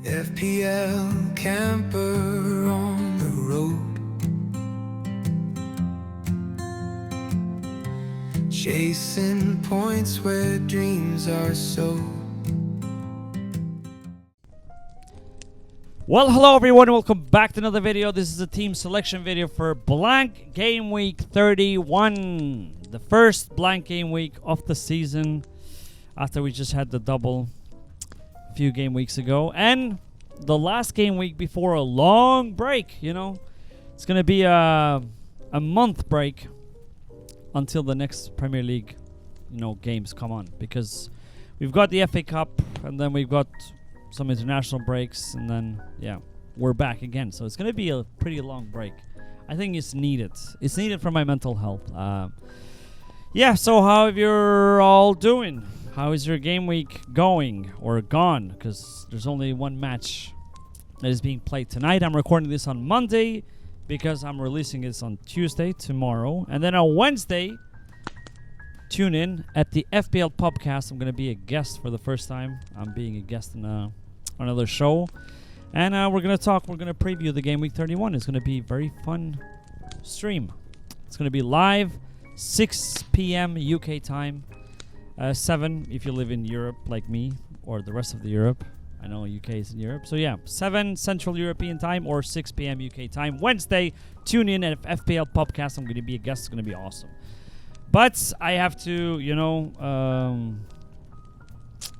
FPL camper on the road, chasing points where dreams are sold. Well, hello everyone, welcome back to another video. This is a team selection video for blank game week 31. The first blank game week of the season after we just had the double a few game weeks ago. And the last game week before a long break, you know. It's going to be a month break until the next Premier League, games come on. Because we've got the FA Cup and then we've got some international breaks, and then we're back again, so it's gonna be a pretty long break. I think it's needed for my mental health. So how have you all doing? How is your game week going or gone? Because there's only one match that is being played tonight. I'm recording this on Monday because I'm releasing this on Tuesday, tomorrow, and then on Wednesday tune in at the FPL podcast. I'm going to be a guest for the first time. I'm being a guest in another show. And we're going to preview the game week 31. It's going to be a very fun stream. It's going to be live, 6 p.m. UK time, 7 if you live in Europe like me, or the rest of the Europe. I know UK is in Europe. So 7 Central European time or 6 p.m. UK time. Wednesday, tune in at FPL podcast. I'm going to be a guest. It's going to be awesome. But I have to,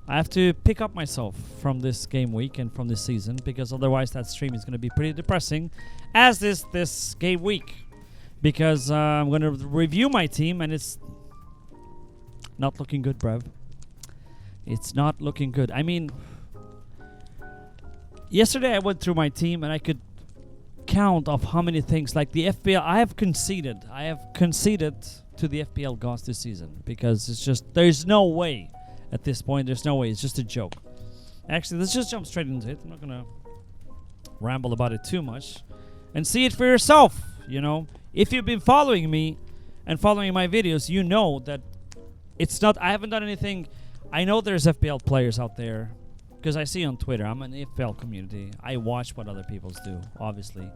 I have to pick up myself from this game week and from this season, because otherwise that stream is going to be pretty depressing, as is this game week. Because I'm going to review my team, and it's not looking good, bruv. It's not looking good. I mean, yesterday I went through my team, and I could count of how many things, like the FPL, I have conceded to the FPL gods this season, because it's just, there's no way at this point. There's no way. It's just a joke. Actually, let's just jump straight into it. I'm not gonna ramble about it too much, and see it for yourself. If you've been following me and following my videos, you know that it's not, I haven't done anything. I know there's FPL players out there, because I see on Twitter, I'm in the FPL community, I watch what other people do, obviously,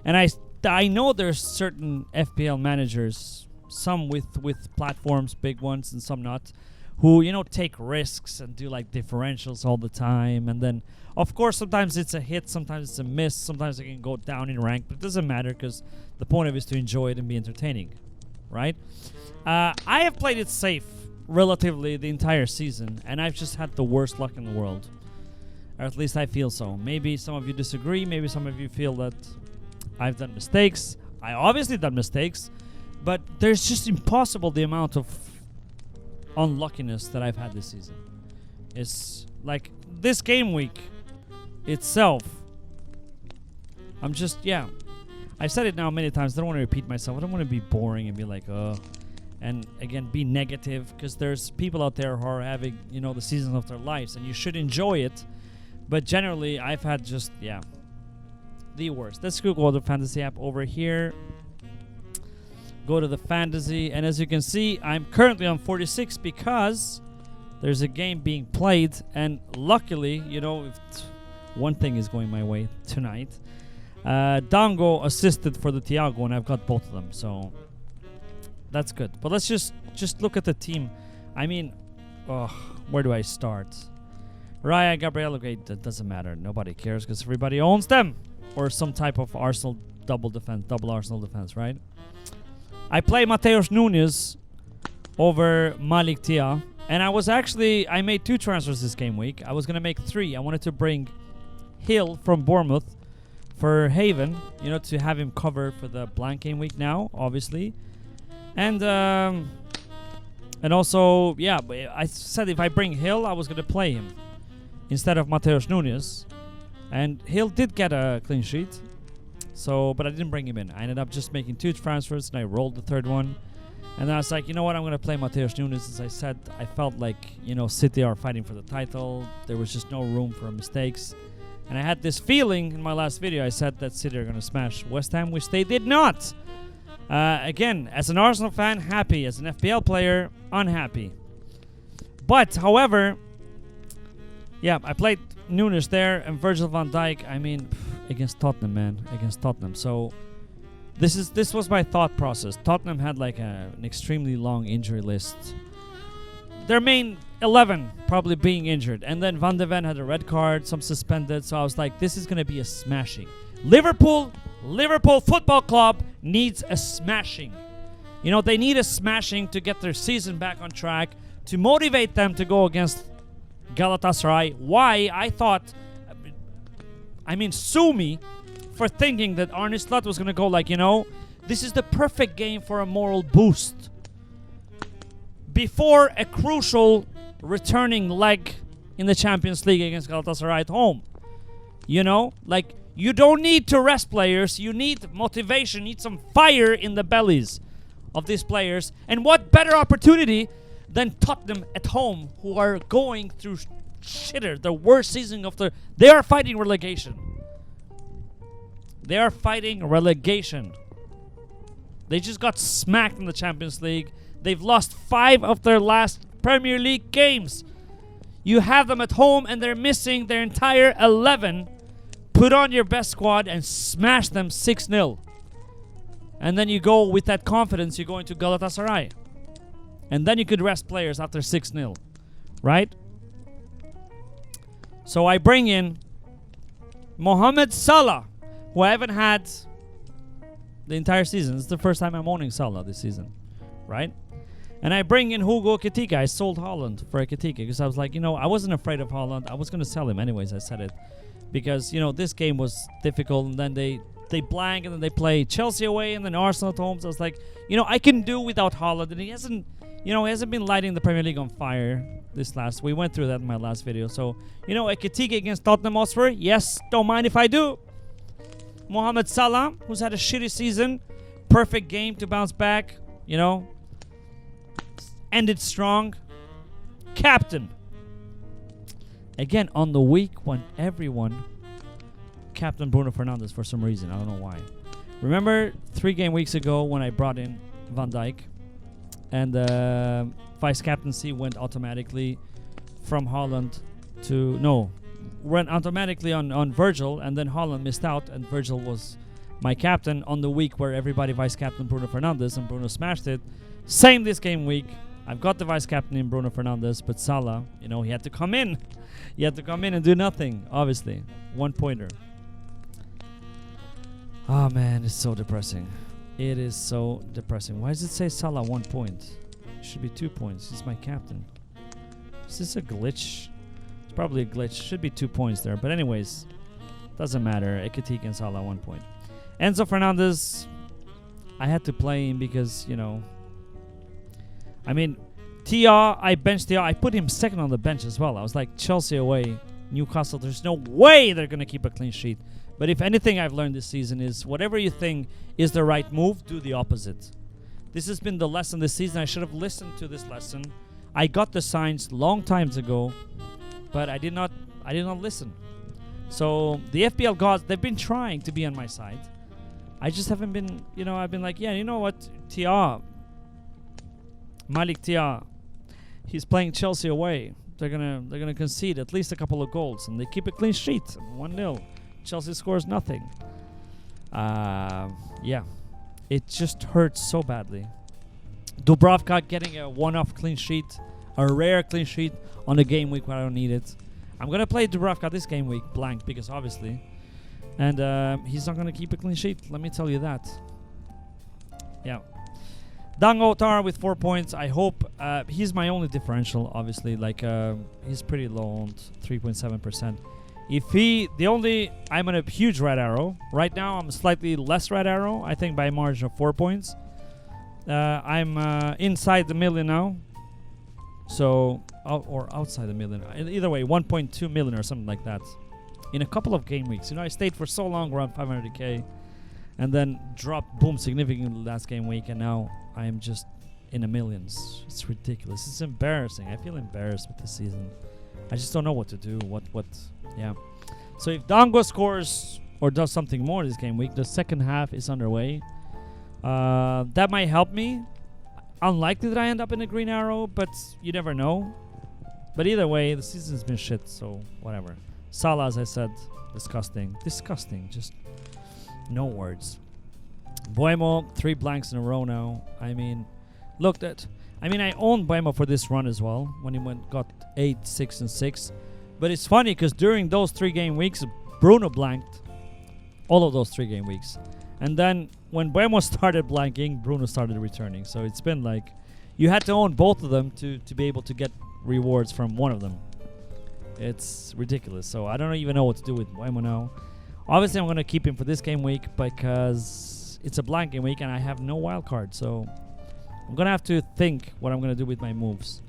and I know there's certain FPL managers, some with platforms, big ones, and some not, who take risks and do like differentials all the time. And then of course sometimes it's a hit, sometimes it's a miss, sometimes it can go down in rank, but it doesn't matter, because the point of it is to enjoy it and be entertaining, right? I have played it safe relatively the entire season, and I've just had the worst luck in the world, or at least I feel so. Maybe some of you disagree, maybe some of you feel that I've done mistakes. I obviously done mistakes, but there's just impossible the amount of unluckiness that I've had this season. It's like this game week itself, I'm just, I've said it now many times, I don't want to repeat myself. I don't want to be boring and be like, and again, be negative, because there's people out there who are having, the season of their lives, and you should enjoy it. But generally, I've had just, the worst. Let's go to the fantasy app over here. Go to the fantasy, and as you can see, I'm currently on 46 because there's a game being played, and luckily, if one thing is going my way tonight. Dango assisted for the Thiago, and I've got both of them, so that's good. But let's just look at the team. I mean, where do I start? Raya, Gabriel, okay, that doesn't matter. Nobody cares, because everybody owns them, or some type of Arsenal double Arsenal defense, right? I play Mateus Nunes over Malik Tia, and I made 2 transfers this game week. I was going to make 3. I wanted to bring Hill from Bournemouth for Haven, to have him cover for the blank game week now, obviously. And also, I said if I bring Hill, I was going to play him instead of Mateus Nunes. And Hill did get a clean sheet. But I didn't bring him in. I ended up just making 2 transfers, and I rolled the third one. And then I was like, you know what, I'm going to play Mateus Nunes. As I said, I felt like, City are fighting for the title. There was just no room for mistakes. And I had this feeling in my last video. I said that City are going to smash West Ham, which they did not. Again, as an Arsenal fan, happy. As an FPL player, unhappy. But, however, I played Nunes there and Virgil van Dijk. I mean, against Tottenham, man, against Tottenham. So this was my thought process. Tottenham had like an extremely long injury list. Their main 11 probably being injured, and then Van de Ven had a red card, some suspended. So I was like, this is gonna be a smashing. Liverpool Football Club needs a smashing. You know, they need a smashing to get their season back on track, to motivate them to go against Galatasaray. Why? I thought, I mean, sue me for thinking that Arne Slot was going to go like, you know, this is the perfect game for a moral boost before a crucial returning leg in the Champions League against Galatasaray at home. You know, like, you don't need to rest players. You need motivation, you need some fire in the bellies of these players. And what better opportunity than Tottenham at home, who are going through shitter, the worst season of they are fighting relegation. They are fighting relegation. They just got smacked in the Champions League. They've lost 5 of their last Premier League games. You have them at home and they're missing their entire 11. Put on your best squad and smash them 6-0. And then you go with that confidence, you go into Galatasaray. And then you could rest players after 6-0. Right? So I bring in Mohamed Salah, who I haven't had the entire season. It's the first time I'm owning Salah this season. Right? And I bring in Hugo Ekitike. I sold Haaland for Ekitike because I was like, you know, I wasn't afraid of Haaland. I was going to sell him anyways. I said it. Because, you know, this game was difficult. And then they blank. And then they play Chelsea away. And then Arsenal at home. So I was like, you know, I can do without Haaland. And he hasn't been lighting the Premier League on fire this last. We went through that in my last video. So, you know, Ekitike against Tottenham Hotspur. Yes, don't mind if I do. Mohamed Salah, who's had a shitty season. Perfect game to bounce back. You know. Ended strong. Captain. Again, on the week when everyone captained Bruno Fernandes for some reason. I don't know why. Remember 3 game weeks ago when I brought in Van Dijk and vice captaincy went automatically from Haaland to... No, went automatically on Virgil, and then Haaland missed out and Virgil was my captain on the week where everybody vice captained Bruno Fernandes and Bruno smashed it. Same this game week. I've got the vice captain in Bruno Fernandes, but Salah, you know, he had to come in. He had to come in and do nothing, obviously. 1 pointer. Oh, man, it's so depressing. It is so depressing. Why does it say Salah 1 point? It should be 2 points. He's my captain. Is this a glitch? It's probably a glitch. Should be 2 points there. But anyways, doesn't matter. Ekitike and Salah 1 point. Enzo Fernandez, I had to play him because, you know, I mean, Tia, I benched Tia. I put him second on the bench as well. I was like, Chelsea away, Newcastle, there's no way they're going to keep a clean sheet. But if anything I've learned this season is whatever you think is the right move, do the opposite. This has been the lesson this season. I should have listened to this lesson. I got the signs long times ago, but I did not listen. So the FPL gods, they've been trying to be on my side. I just haven't been, you know, I've been like, yeah, you know what, Tia, Malik Tia, he's playing Chelsea away. They're gonna concede at least a couple of goals, and they keep a clean sheet, 1-0. Chelsea scores nothing. Yeah, it just hurts so badly. Dubravka getting a one-off clean sheet, a rare clean sheet on a game week where I don't need it. I'm gonna play Dubravka this game week blank because obviously, and he's not gonna keep a clean sheet. Let me tell you that. Yeah. Dango Tar with 4 points. I hope he's my only differential. Obviously, like he's pretty low on 3.7%. I'm on a huge red arrow right now. I'm slightly less red arrow. I think by a margin of 4 points. I'm inside the million now. So or outside the million. Either way, 1.2 million or something like that. In a couple of game weeks. You know, I stayed for so long around 500k, and then dropped boom significantly last game week, and now I am just in the millions. It's ridiculous. It's embarrassing. I feel embarrassed with this season. I just don't know what to do. Yeah. So if Dango scores or does something more this game week, the second half is underway. That might help me. Unlikely that I end up in a green arrow, but you never know. But either way, the season's been shit, so whatever. Salah, as I said, disgusting. Disgusting. Just no words. Buemo, 3 blanks in a row now. I mean, looked at. I mean, I owned Buemo for this run as well when he got 8, 6, and 6. But it's funny because during those 3 game weeks, Bruno blanked all of those 3 game weeks. And then when Buemo started blanking, Bruno started returning. So it's been like you had to own both of them to be able to get rewards from one of them. It's ridiculous. So I don't even know what to do with Buemo now. Obviously, I'm going to keep him for this game week because it's a blank game week and I have no wild card. So I'm going to have to think what I'm going to do with my moves.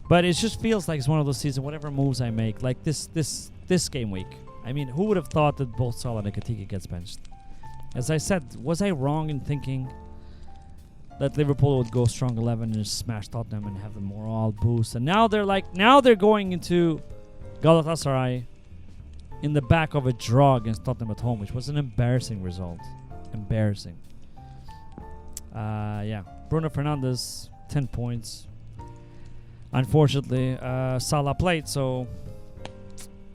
But it just feels like it's one of those seasons, whatever moves I make, like this game week. I mean, who would have thought that both Salah and Ekitike gets benched? As I said, was I wrong in thinking that Liverpool would go strong 11 and just smash Tottenham and have a morale boost? And now they're going into Galatasaray in the back of a draw against Tottenham at home, which was an embarrassing result. Embarrassing. Yeah. Bruno Fernandes, 10 points. Unfortunately, Salah played, so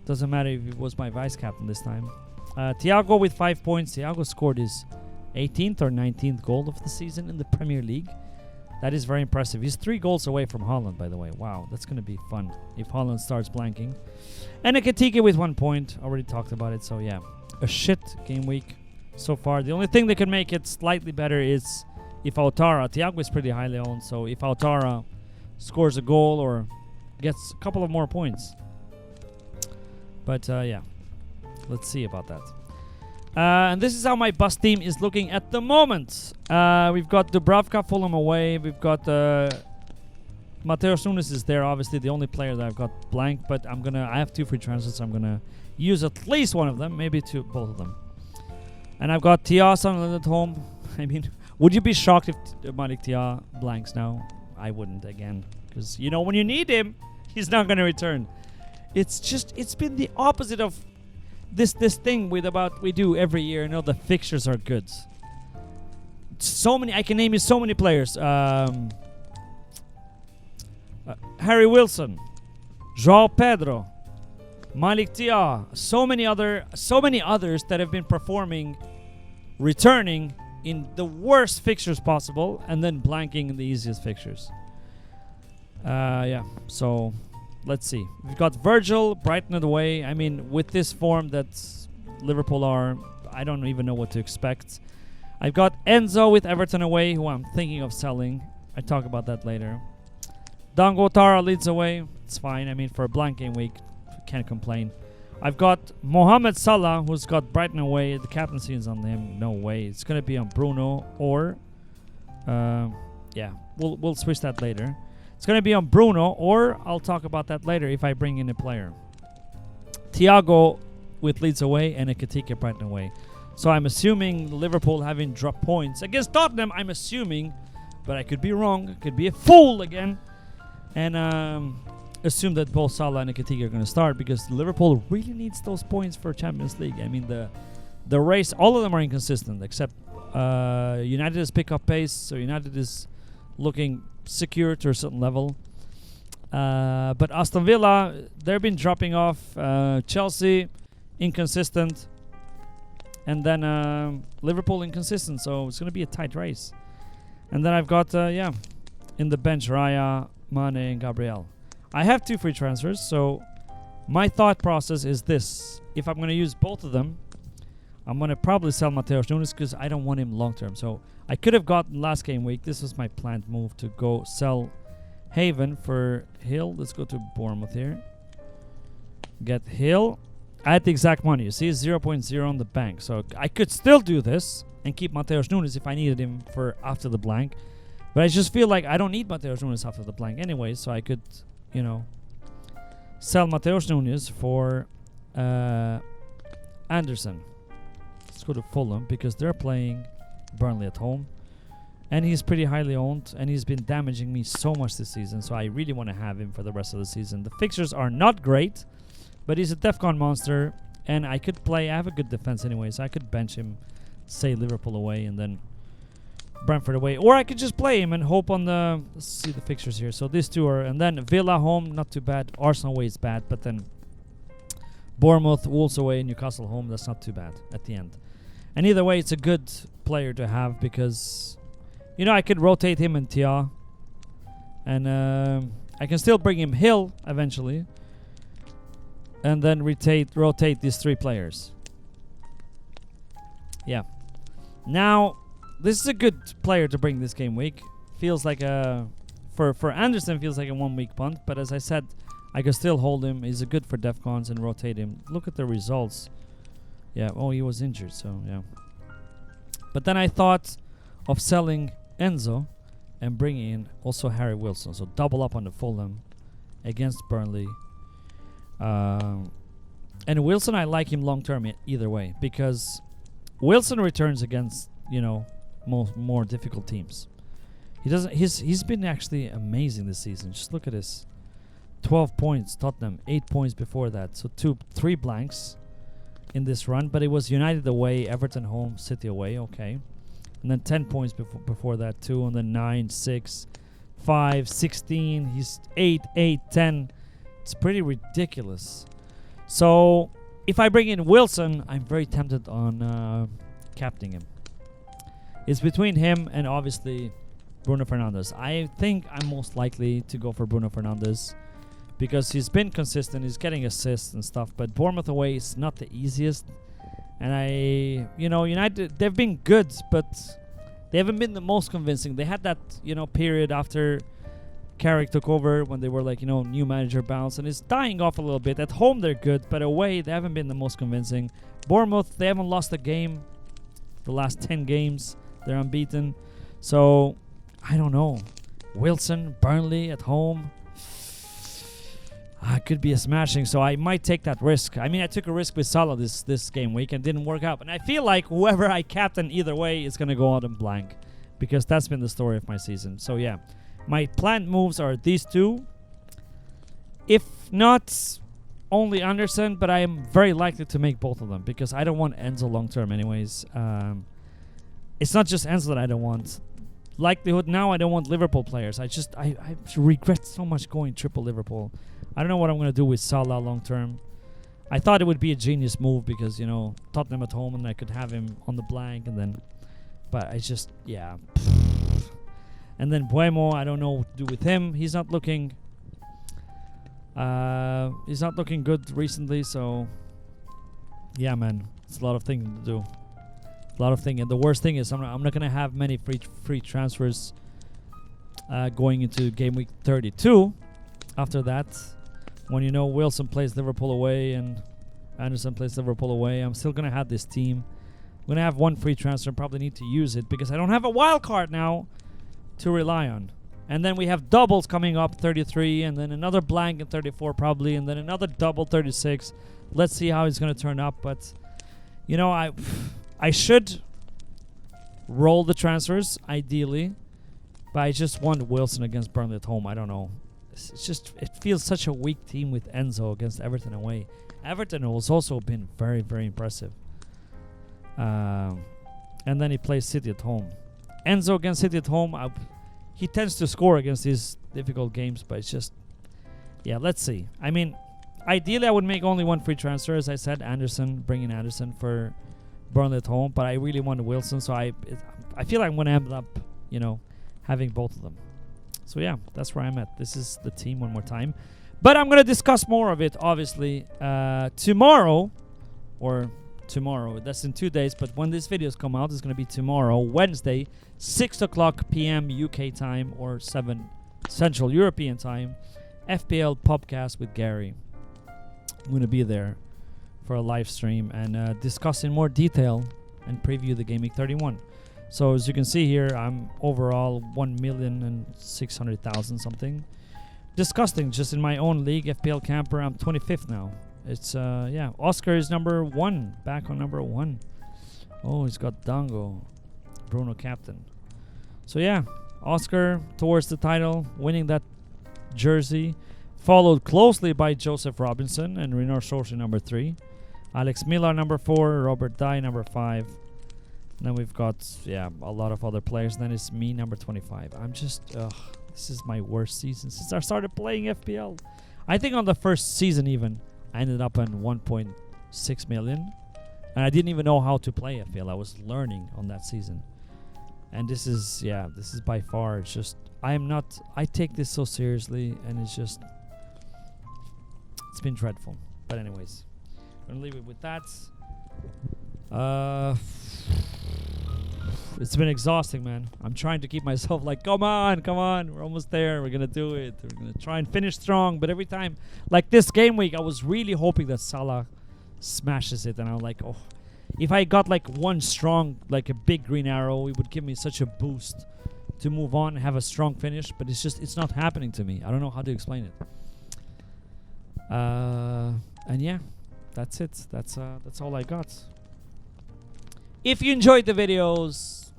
doesn't matter if he was my vice captain this time. Thiago with 5 points. Thiago scored his 18th or 19th goal of the season in the Premier League. That is very impressive. He's 3 goals away from Haaland, by the way. Wow, that's going to be fun if Haaland starts blanking. And Ekitike with 1 point. Already talked about it, so yeah. A shit game week so far. The only thing that could make it slightly better is if Autara. Thiago is pretty highly owned, so if Autara scores a goal or gets a couple of more points. But yeah, let's see about that. And this is how my bus team is looking at the moment. We've got Dubravka, Fulham away. We've got Mateus Nunes is there, obviously the only player that I've got blank. But I have 2 free transfers, so I'm gonna use at least one of them, maybe both of them. And I've got Tia Sunderland at home. I mean, would you be shocked if Malik Tia blanks now? I wouldn't again, because you know when you need him, he's not gonna return. It's been the opposite of this thing we do every year. You know, the fixtures are good. So many, I can name you so many players. Harry Wilson, João Pedro, Malik Tia, so many others that have been performing, returning in the worst fixtures possible, and then blanking in the easiest fixtures. Yeah, so let's see. We've got Virgil, Brighton away. I mean, with this form that Liverpool are, I don't even know what to expect. I've got Enzo with Everton away, who I'm thinking of selling. I talk about that later. Dango Tara leads away. It's fine. I mean, for a blank game week, can't complain. I've got Mohamed Salah, who's got Brighton away. The captaincy is on him. No way. It's going to be on Bruno or... yeah, we'll switch that later. It's going to be on Bruno, or I'll talk about that later if I bring in a player. Thiago with Leeds away and Ekitike Brighton away. So I'm assuming Liverpool having dropped points against Tottenham. I'm assuming, but I could be wrong. I could be a fool again. And assume that both Salah and Ekitike are going to start, because Liverpool really needs those points for Champions League. I mean, the race, all of them are inconsistent, except United has picked up pace, so United is looking secure to a certain level. But Aston Villa, they've been dropping off. Chelsea, inconsistent. And then Liverpool, inconsistent. So it's going to be a tight race. And then I've got, in the bench, Raya, Mane, and Gabriel. I have 2 free transfers, so my thought process is this. If I'm going to use both of them, I'm going to probably sell Mateus Nunes because I don't want him long term. So I could have gotten last game week. This was my planned move to go sell Haven for Hill. Let's go to Bournemouth here. Get Hill. I had the exact money. You see, 0.0 on the bank. So I could still do this and keep Mateus Nunes if I needed him for after the blank. But I just feel like I don't need Mateus Nunes after the blank anyway. So I could, sell Mateus Nunes for Anderson. Let's go to Fulham because they're playing Burnley at home. And he's pretty highly owned. And he's been damaging me so much this season. So I really want to have him for the rest of the season. The fixtures are not great. But he's a DEFCON monster. And I could play. I have a good defense anyway. So I could bench him. Say Liverpool away. And then Brentford away. Or I could just play him and hope on the... Let's see the fixtures here. So these two are... And then Villa home. Not too bad. Arsenal away is bad. But then Bournemouth, Wolves away, Newcastle home. That's not too bad at the end. And either way, it's a good player to have because, you know, I could rotate him and Tia. And I can still bring him Hill eventually. And then rotate these 3 players. Yeah. Now, this is a good player to bring this game week. Feels like a... For Anderson, feels like a 1 week punt. But as I said, I can still hold him. He's a good for DEFCONs and rotate him. Look at the results. Yeah, oh, he was injured, so yeah. But then I thought of selling Enzo and bringing in also Harry Wilson. So double up on the Fulham against Burnley. And Wilson, I like him long term either way because Wilson returns against, you know, more difficult teams. He doesn't. He's been actually amazing this season. Just look at this: 12 points, Tottenham, 8 points before that. So 3 blanks in this run. But it was United away, Everton home, City away. Okay, and then 10 points before that too, and then 9, 6, 5, 16. He's 8, 8, 10. It's pretty ridiculous. So if I bring in Wilson, I'm very tempted on captaining him. It's between him and obviously Bruno Fernandes. I think I'm most likely to go for Bruno Fernandes because he's been consistent. He's getting assists and stuff. But Bournemouth away is not the easiest. And United, they've been good, but they haven't been the most convincing. They had that, period after Carrick took over when they were like, new manager bounce. And it's dying off a little bit. At home, they're good, but away, they haven't been the most convincing. Bournemouth, they haven't lost a game. The last 10 games, they're unbeaten. So, I don't know. Wilson, Burnley at home. Could be a smashing, so I might take that risk. I mean, I took a risk with Salah this game week and didn't work out. And I feel like whoever I captain either way is going to go out in blank because that's been the story of my season. So, yeah. My planned moves are these two. If not, only Anderson, but I am very likely to make both of them because I don't want Enzo long term anyways. It's not just Enzo that I don't want. Likelihood now, I don't want Liverpool players. I regret so much going triple Liverpool. I don't know what I'm going to do with Salah long term. I thought it would be a genius move because, Tottenham at home and I could have him on the blank and then... But I just, yeah... And then Buemo, I don't know what to do with him. He's not looking good recently, so yeah, man, it's a lot of things to do. A lot of things, and the worst thing is I'm not gonna have many free transfers going into game week 32. After that, when Wilson plays Liverpool away and Anderson plays Liverpool away, I'm still gonna have this team. I'm gonna have one free transfer. Probably need to use it because I don't have a wild card now to rely on. And then we have doubles coming up, 33, and then another blank in 34 probably, and then another double, 36. Let's see how it's going to turn up. But, I should roll the transfers, ideally, but I just want Wilson against Burnley at home. I don't know. It feels such a weak team with Enzo against Everton away. Everton has also been very, very impressive. And then he plays City at home. Enzo against City at home, he tends to score against these difficult games, but it's just, yeah, let's see. I mean, ideally I would make only one free transfer, as I said, bringing Anderson for Burnley at home, but I really want Wilson, so I feel like I'm going to end up, having both of them. So yeah, that's where I'm at. This is the team one more time. But I'm going to discuss more of it, obviously, tomorrow, that's in 2 days, but when these videos come out, it's going to be tomorrow, Wednesday, 6 o'clock p.m. UK time or 7 Central European time, FPL podcast with Gary. I'm going to be there for a live stream and discuss in more detail and preview the Game Week 31. So as you can see here, I'm overall 1,600,000 something. Disgusting, just in my own league, FPL Camper, I'm 25th now. It's, Oscar is number 1, back on number 1. Oh, he's got Dango, Bruno captain. So yeah, Oscar towards the title, winning that jersey, followed closely by Joseph Robinson and Renor Sorcery number 3. Alex Millar number 4, Robert Dye number 5. And then we've got, a lot of other players. And then it's me number 25. I'm just, this is my worst season since I started playing FPL. I think on the first season even, I ended up on 1.6 million. And I didn't even know how to play FPL. I was learning on that season. And this is by far, it's just, I take this so seriously, and it's been dreadful. But anyways, I'm gonna leave it with that. It's been exhausting, man. I'm trying to keep myself like, come on, we're almost there, we're gonna do it, we're gonna try and finish strong. But every time, like this game week, I was really hoping that Salah smashes it, and I'm like, oh, if I got like one strong, like a big green arrow, it would give me such a boost to move on and have a strong finish. But it's not happening to me. I don't know how to explain it. And yeah, that's it. That's all I got. If you enjoyed the videos,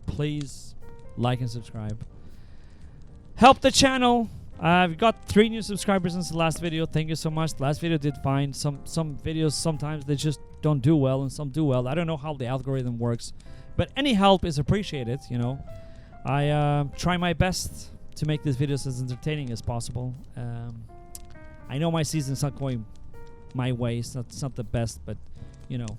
please like and subscribe. Help the channel. I've got 3 new subscribers since the last video. Thank you so much. The last video did fine. Some videos, sometimes they just don't do well, and some do well. I don't know how the algorithm works, but any help is appreciated, you know. I try my best to make these videos as entertaining as possible. I know my season's not going my way. It's not the best, but, you know,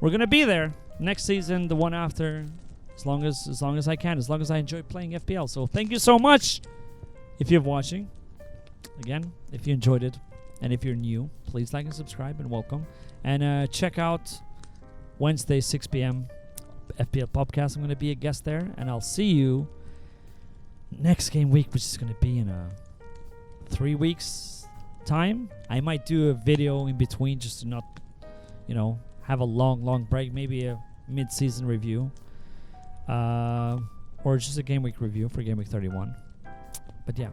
we're going to be there. Next season, the one after, as long as I can, as long as I enjoy playing FPL. So thank you so much. If you're watching, again, if you enjoyed it, and if you're new, please like and subscribe, and welcome. And check out Wednesday, 6 p.m. FPL podcast. I'm going to be a guest there, and I'll see you next game week, which is going to be in 3 weeks time. I might do a video in between just to not, you know, have a long break, maybe a mid-season review, or just a game week review for game week 31. But yeah,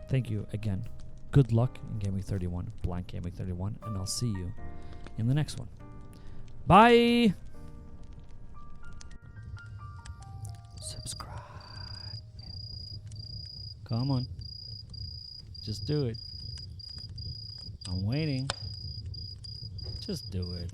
thank you again. Good luck in game week 31, blank game week 31, and I'll see you in the next one. Bye. Subscribe. Come on. Just do it. I'm waiting. Just do it.